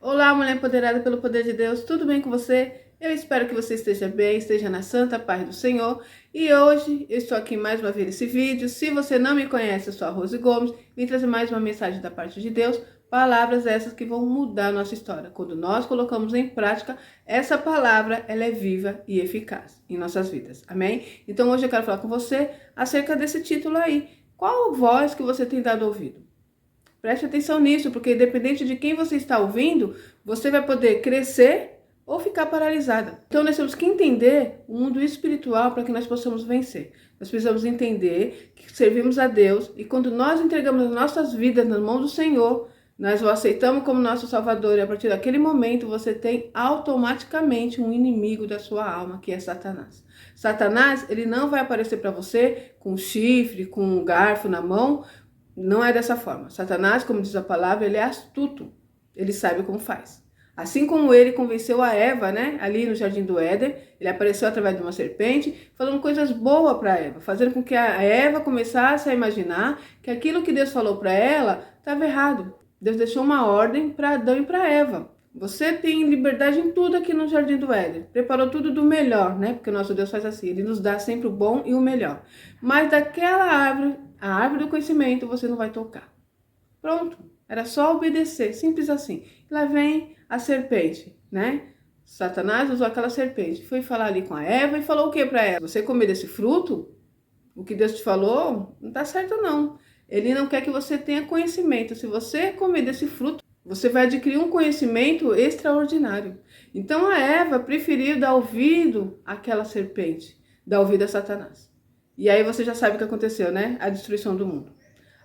Olá, mulher empoderada pelo poder de Deus, tudo bem com você? Eu espero que você esteja bem, esteja na santa paz do Senhor. E hoje eu estou aqui mais uma vez nesse vídeo. Se você não me conhece, eu sou a Rose Gomes, vim trazer mais uma mensagem da parte de Deus, palavras essas que vão mudar a nossa história. Quando nós colocamos em prática, essa palavra ela é viva e eficaz em nossas vidas, amém? Então hoje eu quero falar com você acerca desse título aí. Qual voz que você tem dado ouvido? Preste atenção nisso, porque independente de quem você está ouvindo, você vai poder crescer ou ficar paralisada. Então nós temos que entender o mundo espiritual para que nós possamos vencer. Nós precisamos entender que servimos a Deus e quando nós entregamos as nossas vidas nas mãos do Senhor, nós o aceitamos como nosso Salvador e a partir daquele momento você tem automaticamente um inimigo da sua alma, que é Satanás. Satanás, ele não vai aparecer para você com chifre, com um garfo na mão. Não é dessa forma. Satanás, como diz a palavra, ele é astuto. Ele sabe como faz. Assim como ele convenceu a Eva, né, ali no Jardim do Éden, ele apareceu através de uma serpente, falando coisas boas para Eva, fazendo com que a Eva começasse a imaginar que aquilo que Deus falou para ela estava errado. Deus deixou uma ordem para Adão e para Eva. Você tem liberdade em tudo aqui no Jardim do Éden. Preparou tudo do melhor, né? Porque o nosso Deus faz assim, ele nos dá sempre o bom e o melhor. Mas daquela árvore, a árvore do conhecimento, você não vai tocar. Pronto, era só obedecer, simples assim. Lá vem a serpente, né? Satanás usou aquela serpente, foi falar ali com a Eva e falou o que para ela? Você comer desse fruto? O que Deus te falou não tá certo não. Ele não quer que você tenha conhecimento. Se você comer desse fruto, você vai adquirir um conhecimento extraordinário. Então a Eva preferiu dar ouvido àquela serpente, dar ouvido a Satanás. E aí você já sabe o que aconteceu, né? A destruição do mundo.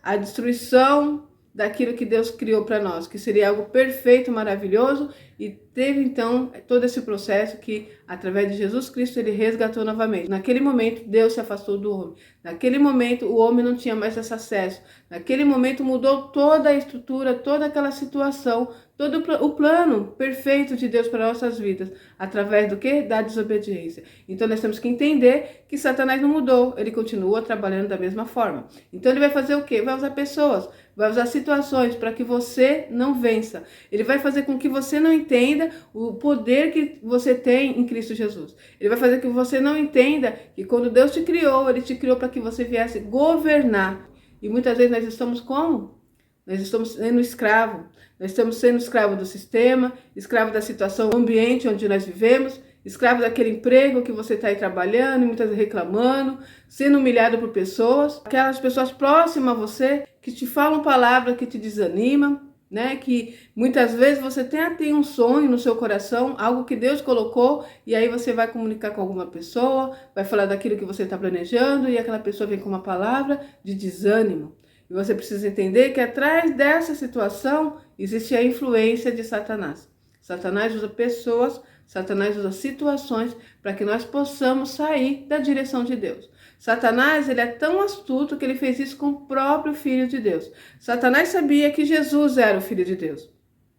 A destruição daquilo que Deus criou para nós, que seria algo perfeito, maravilhoso, e teve então todo esse processo que, através de Jesus Cristo, ele resgatou novamente. Naquele momento, Deus se afastou do homem. Naquele momento, o homem não tinha mais esse acesso. Naquele momento, mudou toda a estrutura, toda aquela situação, todo o plano perfeito de Deus para nossas vidas, através do que? Da desobediência. Então, nós temos que entender que Satanás não mudou, ele continua trabalhando da mesma forma. Então, ele vai fazer o quê? Vai usar pessoas, vai usar situações para que você não vença. Ele vai fazer com que você não entenda o poder que você tem em Cristo Jesus. Ele vai fazer com que você não entenda que quando Deus te criou, ele te criou para que você viesse governar. E muitas vezes nós estamos como? Nós estamos sendo escravos. Nós estamos sendo escravos do sistema, escravos da situação, do ambiente onde nós vivemos, escravo daquele emprego que você está aí trabalhando, muitas vezes reclamando, sendo humilhado por pessoas, aquelas pessoas próximas a você que te falam palavras que te desanimam, né? Que muitas vezes você tem um sonho no seu coração, algo que Deus colocou, e aí você vai comunicar com alguma pessoa, vai falar daquilo que você está planejando, e aquela pessoa vem com uma palavra de desânimo. E você precisa entender que atrás dessa situação existe a influência de Satanás. Satanás usa pessoas, Satanás usa situações para que nós possamos sair da direção de Deus. Satanás, ele é tão astuto que ele fez isso com o próprio Filho de Deus. Satanás sabia que Jesus era o Filho de Deus.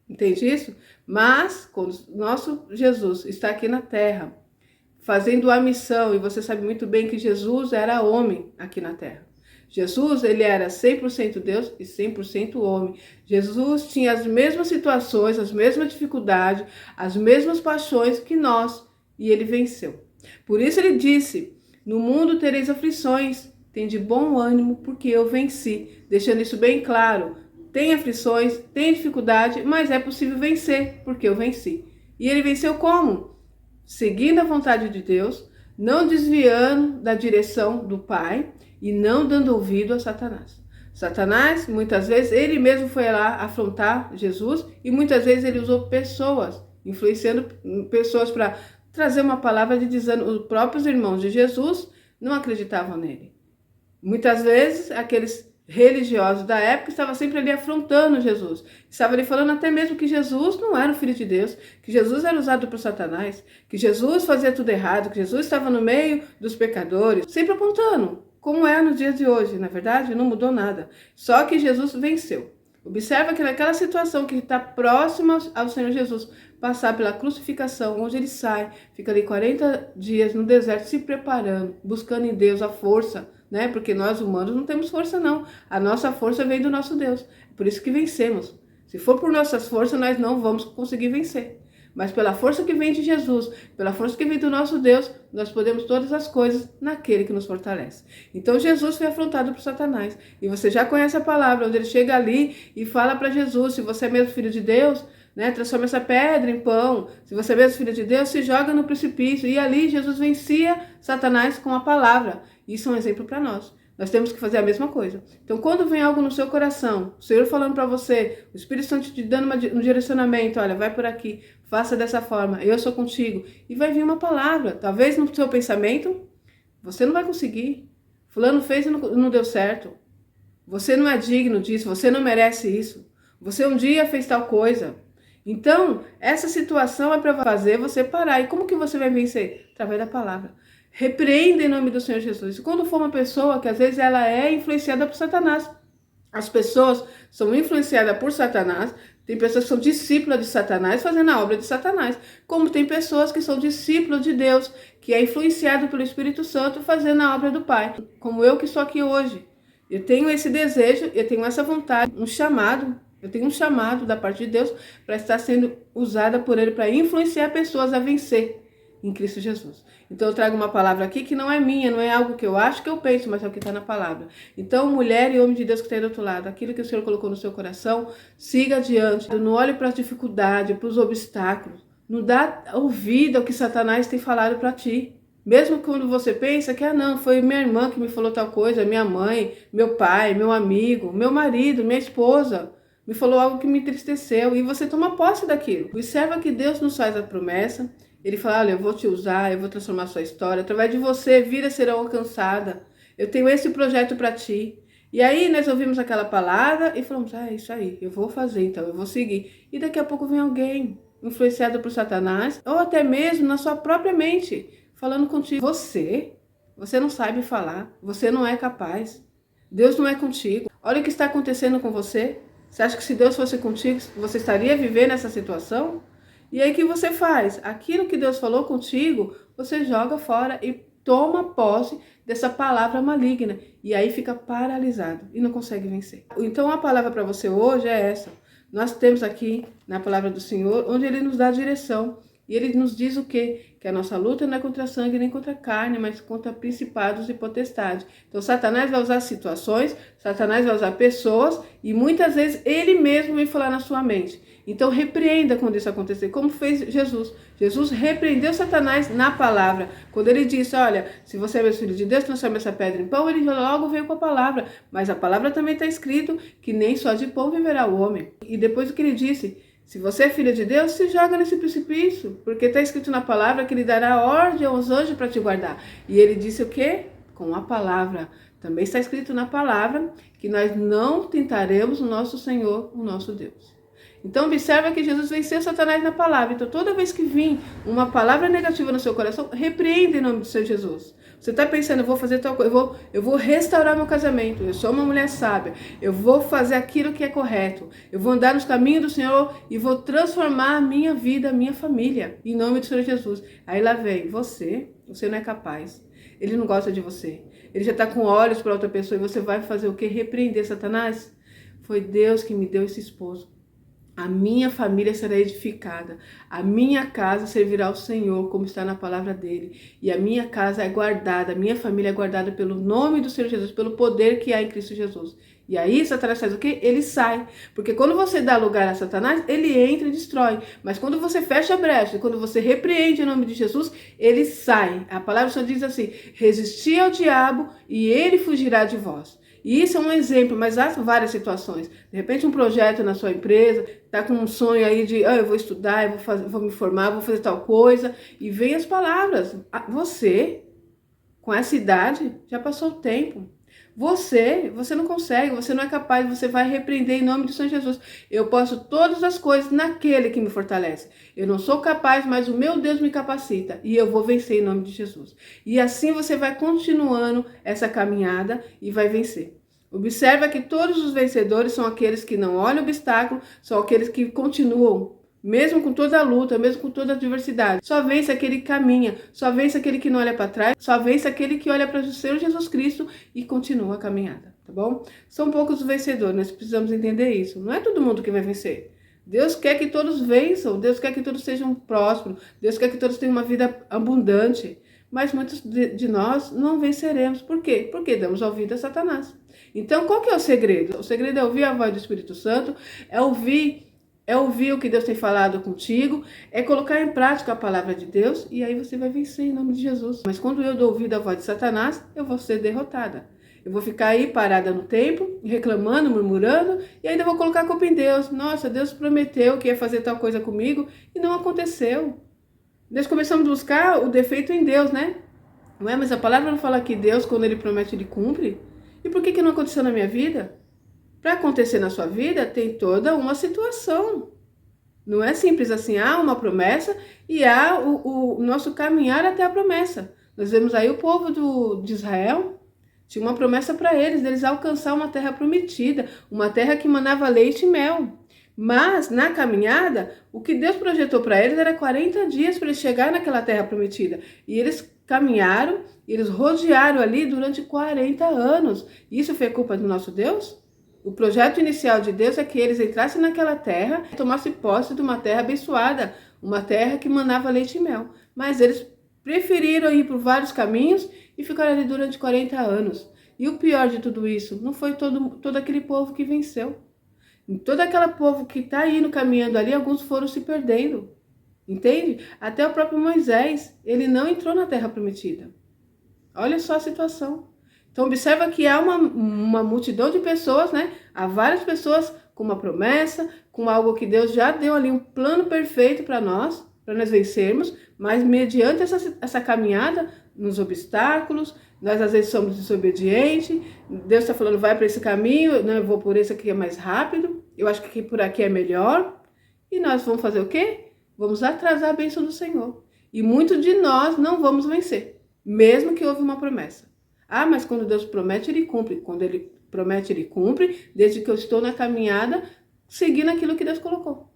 Entende isso? Mas, quando nosso Jesus está aqui na terra, fazendo a missão, e você sabe muito bem que Jesus era homem aqui na terra. Jesus, ele era 100% Deus e 100% homem. Jesus tinha as mesmas situações, as mesmas dificuldades, as mesmas paixões que nós, e ele venceu. Por isso ele disse: no mundo tereis aflições, tem de bom ânimo, porque eu venci. Deixando isso bem claro, tem aflições, tem dificuldade, mas é possível vencer, porque eu venci. E ele venceu como? Seguindo a vontade de Deus, não desviando da direção do Pai e não dando ouvido a Satanás. Satanás, muitas vezes, ele mesmo foi lá afrontar Jesus e muitas vezes ele usou pessoas, influenciando pessoas para trazer uma palavra de desânimo. Os próprios irmãos de Jesus não acreditavam nele. Muitas vezes, aqueles religiosos da época estavam sempre ali afrontando Jesus. Estavam ali falando até mesmo que Jesus não era o Filho de Deus, que Jesus era usado por Satanás, que Jesus fazia tudo errado, que Jesus estava no meio dos pecadores, sempre apontando, como é nos dias de hoje. Na verdade, não mudou nada. Só que Jesus venceu. Observa que naquela situação que está próxima ao Senhor Jesus, passar pela crucificação, onde ele sai, fica ali 40 dias no deserto se preparando, buscando em Deus a força, né? Porque nós humanos não temos força não. A nossa força vem do nosso Deus. Por isso que vencemos. Se for por nossas forças, nós não vamos conseguir vencer. Mas pela força que vem de Jesus, pela força que vem do nosso Deus, nós podemos todas as coisas naquele que nos fortalece. Então Jesus foi afrontado por Satanás. E você já conhece a palavra, onde ele chega ali e fala para Jesus, se você é mesmo filho de Deus, né, transforma essa pedra em pão. Se você é mesmo filho de Deus, se joga no precipício. E ali Jesus vencia Satanás com a palavra. Isso é um exemplo para nós. Nós temos que fazer a mesma coisa. Então, quando vem algo no seu coração, o Senhor falando para você, o Espírito Santo te dando um direcionamento, olha, vai por aqui, faça dessa forma, eu sou contigo. E vai vir uma palavra. Talvez no seu pensamento, você não vai conseguir. Fulano fez e não deu certo. Você não é digno disso, você não merece isso. Você um dia fez tal coisa. Então, essa situação é para fazer você parar. E como que você vai vencer? Através da palavra. Repreenda em nome do Senhor Jesus. E quando for uma pessoa que às vezes ela é influenciada por Satanás, as pessoas são influenciadas por Satanás, tem pessoas que são discípulas de Satanás fazendo a obra de Satanás, como tem pessoas que são discípulos de Deus, que é influenciado pelo Espírito Santo fazendo a obra do Pai, como eu que estou aqui hoje. Eu tenho esse desejo, eu tenho essa vontade, eu tenho um chamado da parte de Deus para estar sendo usada por Ele para influenciar pessoas a vencer em Cristo Jesus. Então eu trago uma palavra aqui que não é minha, não é algo que eu acho, que eu penso, mas é o que está na palavra. Então, mulher e homem de Deus que está aí do outro lado, aquilo que o Senhor colocou no seu coração, siga adiante. Não olhe para as dificuldades, para os obstáculos. Não dá ouvido ao que Satanás tem falado para ti. Mesmo quando você pensa que, não, foi minha irmã que me falou tal coisa, minha mãe, meu pai, meu amigo, meu marido, minha esposa, me falou algo que me entristeceu, e você toma posse daquilo. Observa que Deus nos faz a promessa. Ele fala, olha, eu vou te usar, eu vou transformar a sua história. Através de você, vidas serão alcançadas. Eu tenho esse projeto para ti. E aí nós ouvimos aquela palavra e falamos, é isso aí, eu vou fazer então, eu vou seguir. E daqui a pouco vem alguém influenciado por Satanás, ou até mesmo na sua própria mente, falando contigo. Você não sabe falar, você não é capaz. Deus não é contigo. Olha o que está acontecendo com você. Você acha que se Deus fosse contigo, você estaria vivendo essa situação? E aí o que você faz? Aquilo que Deus falou contigo, você joga fora e toma posse dessa palavra maligna. E aí fica paralisado e não consegue vencer. Então a palavra para você hoje é essa. Nós temos aqui na palavra do Senhor, onde Ele nos dá a direção. E Ele nos diz o quê? Que a nossa luta não é contra sangue nem contra carne, mas contra principados e potestades. Então Satanás vai usar situações, Satanás vai usar pessoas, e muitas vezes ele mesmo vem falar na sua mente. Então repreenda quando isso acontecer, como fez Jesus. Jesus repreendeu Satanás na palavra. Quando ele disse, olha, se você é meu filho de Deus, transforma essa pedra em pão, ele logo veio com a palavra. Mas a palavra também está escrito que nem só de pão viverá o homem. E depois o que ele disse, se você é filho de Deus, se joga nesse precipício, porque está escrito na palavra que ele dará ordem aos anjos para te guardar. E ele disse o quê? Com a palavra. Também está escrito na palavra que nós não tentaremos o nosso Senhor, o nosso Deus. Então observa que Jesus venceu Satanás na palavra. Então toda vez que vir uma palavra negativa no seu coração, repreenda em nome do Senhor Jesus. Você está pensando, eu vou fazer tal coisa, eu vou restaurar meu casamento, eu sou uma mulher sábia, eu vou fazer aquilo que é correto, eu vou andar nos caminhos do Senhor e vou transformar a minha vida, a minha família, em nome do Senhor Jesus. Aí lá vem, você não é capaz, ele não gosta de você, ele já está com olhos para outra pessoa e você vai fazer o quê? Repreender Satanás? Foi Deus que me deu esse esposo. A minha família será edificada, a minha casa servirá ao Senhor, como está na palavra dele. E a minha casa é guardada, a minha família é guardada pelo nome do Senhor Jesus, pelo poder que há em Cristo Jesus. E aí Satanás faz o quê? Ele sai. Porque quando você dá lugar a Satanás, ele entra e destrói. Mas quando você fecha a brecha, quando você repreende em nome de Jesus, ele sai. A palavra do Senhor diz assim, resisti ao diabo e ele fugirá de vós. E isso é um exemplo, mas há várias situações. De repente um projeto na sua empresa, está com um sonho aí de, eu vou estudar, vou me formar, vou fazer tal coisa. E vem as palavras. Você, com essa idade, já passou o tempo. Você não consegue, você não é capaz, você vai repreender em nome do Senhor Jesus. Eu posso todas as coisas naquele que me fortalece. Eu não sou capaz, mas o meu Deus me capacita e eu vou vencer em nome de Jesus. E assim você vai continuando essa caminhada e vai vencer. Observa que todos os vencedores são aqueles que não olham o obstáculo, são aqueles que continuam. Mesmo com toda a luta, mesmo com toda a adversidade. Só vence aquele que caminha, só vence aquele que não olha para trás, só vence aquele que olha para o Senhor Jesus Cristo e continua a caminhada, tá bom? São poucos os vencedores, nós precisamos entender isso. Não é todo mundo que vai vencer. Deus quer que todos vençam, Deus quer que todos sejam prósperos, Deus quer que todos tenham uma vida abundante. Mas muitos de nós não venceremos. Por quê? Porque damos ouvido a Satanás. Então, qual que é o segredo? O segredo é ouvir a voz do Espírito Santo, é ouvir o que Deus tem falado contigo, é colocar em prática a palavra de Deus, e aí você vai vencer em nome de Jesus. Mas quando eu dou ouvido à voz de Satanás, eu vou ser derrotada. Eu vou ficar aí parada no tempo, reclamando, murmurando, e ainda vou colocar a culpa em Deus. Nossa, Deus prometeu que ia fazer tal coisa comigo e não aconteceu. Nós começamos a buscar o defeito em Deus, né? Não é? Mas a palavra não fala que Deus, quando Ele promete, Ele cumpre. E por que não aconteceu na minha vida? Para acontecer na sua vida, tem toda uma situação. Não é simples assim, há uma promessa e há o nosso caminhar até a promessa. Nós vemos aí o povo de Israel, tinha uma promessa para eles, deles alcançar uma terra prometida, uma terra que manava leite e mel. Mas, na caminhada, o que Deus projetou para eles era 40 dias para eles chegarem naquela terra prometida. E eles caminharam, eles rodearam ali durante 40 anos. Isso foi culpa do nosso Deus? O projeto inicial de Deus é que eles entrassem naquela terra e tomassem posse de uma terra abençoada, uma terra que manava leite e mel. Mas eles preferiram ir por vários caminhos e ficaram ali durante 40 anos. E o pior de tudo isso, não foi todo aquele povo que venceu. Todo aquele povo que está indo caminhando ali, alguns foram se perdendo. Entende? Até o próprio Moisés, ele não entrou na terra prometida. Olha só a situação. Então observa que há uma multidão de pessoas, né? Há várias pessoas com uma promessa, com algo que Deus já deu ali, um plano perfeito para nós vencermos, mas mediante essa caminhada, nos obstáculos, nós às vezes somos desobedientes, Deus está falando, vai para esse caminho, não, eu vou por esse aqui é mais rápido, eu acho que por aqui é melhor, e nós vamos fazer o quê? Vamos atrasar a bênção do Senhor. E muitos de nós não vamos vencer, mesmo que houve uma promessa. Ah, mas quando Deus promete, Ele cumpre. Quando Ele promete, Ele cumpre, desde que eu estou na caminhada, seguindo aquilo que Deus colocou.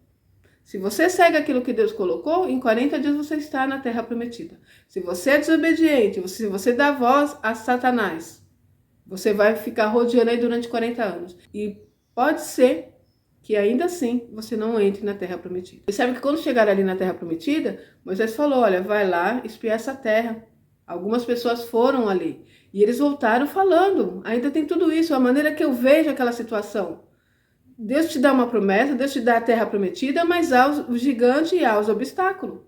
Se você segue aquilo que Deus colocou, em 40 dias você está na terra prometida. Se você é desobediente, se você dá voz a Satanás, você vai ficar rodeando aí durante 40 anos. E pode ser que ainda assim você não entre na terra prometida. E sabe que quando chegar ali na terra prometida, Moisés falou, olha, vai lá espiar essa terra. Algumas pessoas foram ali e eles voltaram falando, ainda tem tudo isso, a maneira que eu vejo aquela situação. Deus te dá uma promessa, Deus te dá a terra prometida, mas há o gigante e há os obstáculos.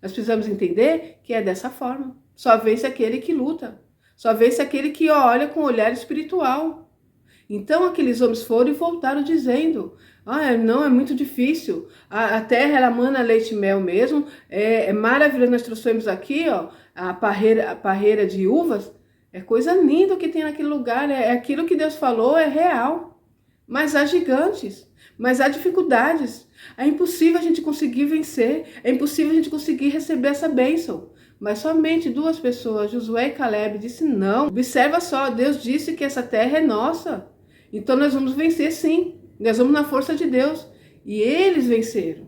Nós precisamos entender que é dessa forma. Só vence aquele que luta. Só vence aquele que olha com olhar espiritual. Então aqueles homens foram e voltaram dizendo, não, é muito difícil. A terra, ela mana leite e mel mesmo. É maravilhoso, nós trouxemos aqui, a parreira de uvas. É coisa linda que tem naquele lugar. É aquilo que Deus falou, é real. Mas há gigantes, mas há dificuldades. É impossível a gente conseguir vencer, é impossível a gente conseguir receber essa bênção. Mas somente 2 pessoas, Josué e Caleb, disse não. Observa só, Deus disse que essa terra é nossa. Então nós vamos vencer sim, nós vamos na força de Deus. E eles venceram.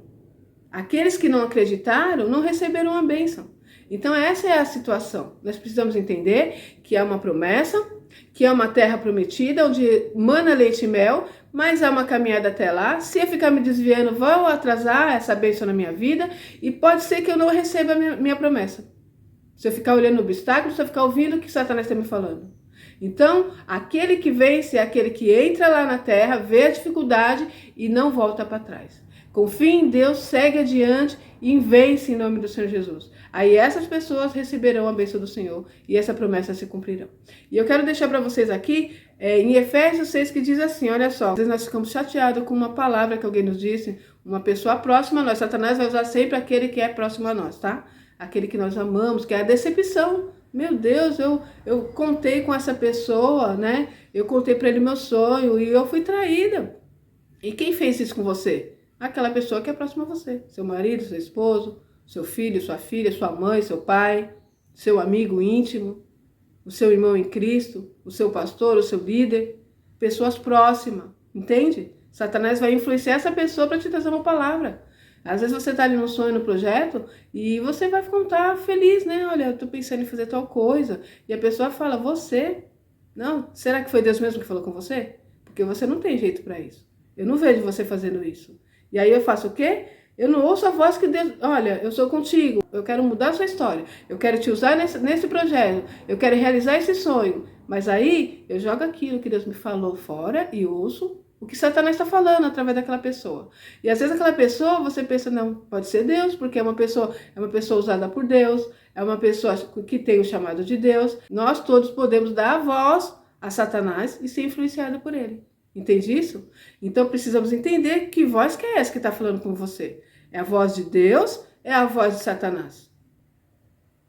Aqueles que não acreditaram não receberam a bênção. Então essa é a situação. Nós precisamos entender que há uma promessa, que é uma terra prometida, onde mana leite e mel, mas há uma caminhada até lá. Se eu ficar me desviando, vou atrasar essa bênção na minha vida e pode ser que eu não receba a minha promessa. Se eu ficar olhando o obstáculo, se eu ficar ouvindo o que Satanás está me falando. Então, aquele que vence é aquele que entra lá na terra, vê a dificuldade e não volta para trás. Confia em Deus, segue adiante e vence em nome do Senhor Jesus. Aí essas pessoas receberão a bênção do Senhor e essa promessa se cumprirá. E eu quero deixar para vocês aqui, em Efésios 6, que diz assim, olha só. Às vezes nós ficamos chateados com uma palavra que alguém nos disse, uma pessoa próxima a nós. Satanás vai usar sempre aquele que é próximo a nós, tá? Aquele que nós amamos, que é a decepção. Meu Deus, eu contei com essa pessoa, né? Eu contei para ele meu sonho e eu fui traída. E quem fez isso com você? Aquela pessoa que é próxima a você. Seu marido, seu esposo, seu filho, sua filha, sua mãe, seu pai, seu amigo íntimo, o seu irmão em Cristo, o seu pastor, o seu líder, pessoas próximas, entende? Satanás vai influenciar essa pessoa para te trazer uma palavra. Às vezes você está ali no sonho, no projeto, e você vai contar feliz, né? Olha, eu estou pensando em fazer tal coisa. E a pessoa fala, você? Não, será que foi Deus mesmo que falou com você? Porque você não tem jeito para isso. Eu não vejo você fazendo isso. E aí eu faço o quê? Eu não ouço a voz que Deus... Olha, eu sou contigo, eu quero mudar a sua história, eu quero te usar nesse projeto, eu quero realizar esse sonho. Mas aí eu jogo aquilo que Deus me falou fora e ouço o que Satanás está falando através daquela pessoa. E às vezes aquela pessoa, você pensa, não, pode ser Deus, porque é uma pessoa usada por Deus, é uma pessoa que tem o chamado de Deus. Nós todos podemos dar a voz a Satanás e ser influenciado por ele. Entende isso? Então precisamos entender que voz que é essa que está falando com você. É a voz de Deus? É a voz de Satanás?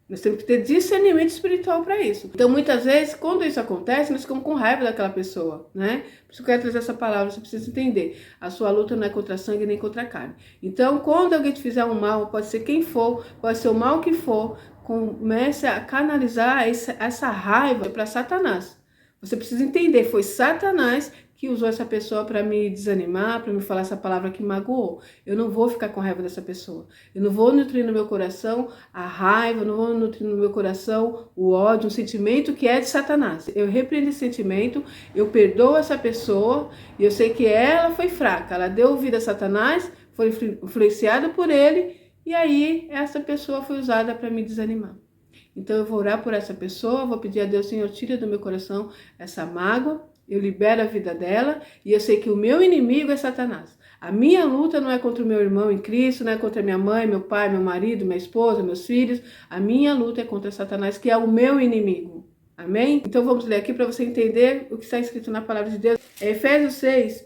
Nós temos que ter discernimento espiritual para isso. Então, muitas vezes, quando isso acontece, nós ficamos com raiva daquela pessoa, né? Por isso que eu quero trazer essa palavra, você precisa entender. A sua luta não é contra sangue nem contra carne. Então, quando alguém te fizer um mal, pode ser quem for, pode ser o mal que for, comece a canalizar essa raiva para Satanás. Você precisa entender, foi Satanás que usou essa pessoa para me desanimar, para me falar essa palavra que magoou. Eu não vou ficar com raiva dessa pessoa. Eu não vou nutrir no meu coração a raiva, eu não vou nutrir no meu coração o ódio, um sentimento que é de Satanás. Eu repreendo esse sentimento, eu perdoo essa pessoa e eu sei que ela foi fraca. Ela deu ouvido a Satanás, foi influenciada por ele e aí essa pessoa foi usada para me desanimar. Então eu vou orar por essa pessoa, vou pedir a Deus, Senhor, tira do meu coração essa mágoa, eu libero a vida dela e eu sei que o meu inimigo é Satanás. A minha luta não é contra o meu irmão em Cristo, não é contra minha mãe, meu pai, meu marido, minha esposa, meus filhos. A minha luta é contra Satanás, que é o meu inimigo. Amém? Então vamos ler aqui para você entender o que está escrito na palavra de Deus. É Efésios 6,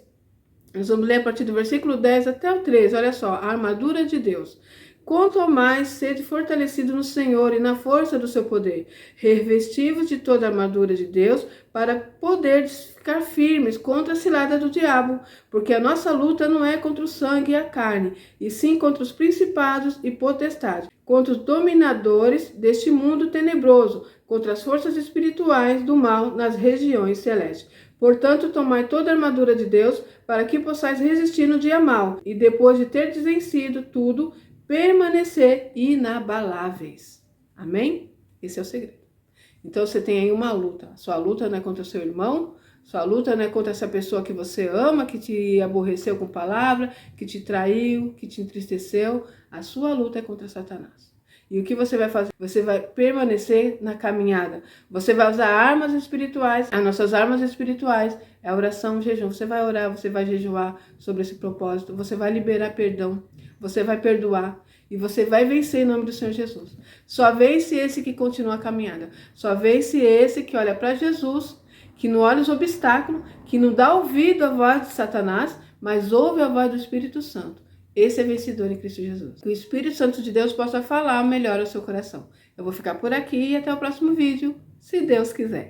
nós vamos ler a partir do versículo 10 até o 13. Olha só, a armadura de Deus. Quanto ao mais, sede fortalecido no Senhor e na força do seu poder, revestivos de toda a armadura de Deus, para poderes ficar firmes contra a cilada do diabo, porque a nossa luta não é contra o sangue e a carne, e sim contra os principados e potestades, contra os dominadores deste mundo tenebroso, contra as forças espirituais do mal nas regiões celestes. Portanto, tomai toda a armadura de Deus, para que possais resistir no dia mau, e depois de ter vencido tudo, permanecer inabaláveis. Amém? Esse é o segredo. Então você tem aí uma luta. Sua luta não é contra o seu irmão, sua luta não é contra essa pessoa que você ama, que te aborreceu com palavra, que te traiu, que te entristeceu. A sua luta é contra Satanás. E o que você vai fazer? Você vai permanecer na caminhada. Você vai usar armas espirituais. As nossas armas espirituais é a oração, o jejum. Você vai orar, você vai jejuar sobre esse propósito. Você vai liberar perdão. Você vai perdoar. E você vai vencer em nome do Senhor Jesus. Só vence esse que continua a caminhada. Só vence esse que olha para Jesus, que não olha os obstáculos, que não dá ouvido à voz de Satanás, mas ouve a voz do Espírito Santo. Esse é vencedor em Cristo Jesus. Que o Espírito Santo de Deus possa falar melhor ao seu coração. Eu vou ficar por aqui e até o próximo vídeo, se Deus quiser.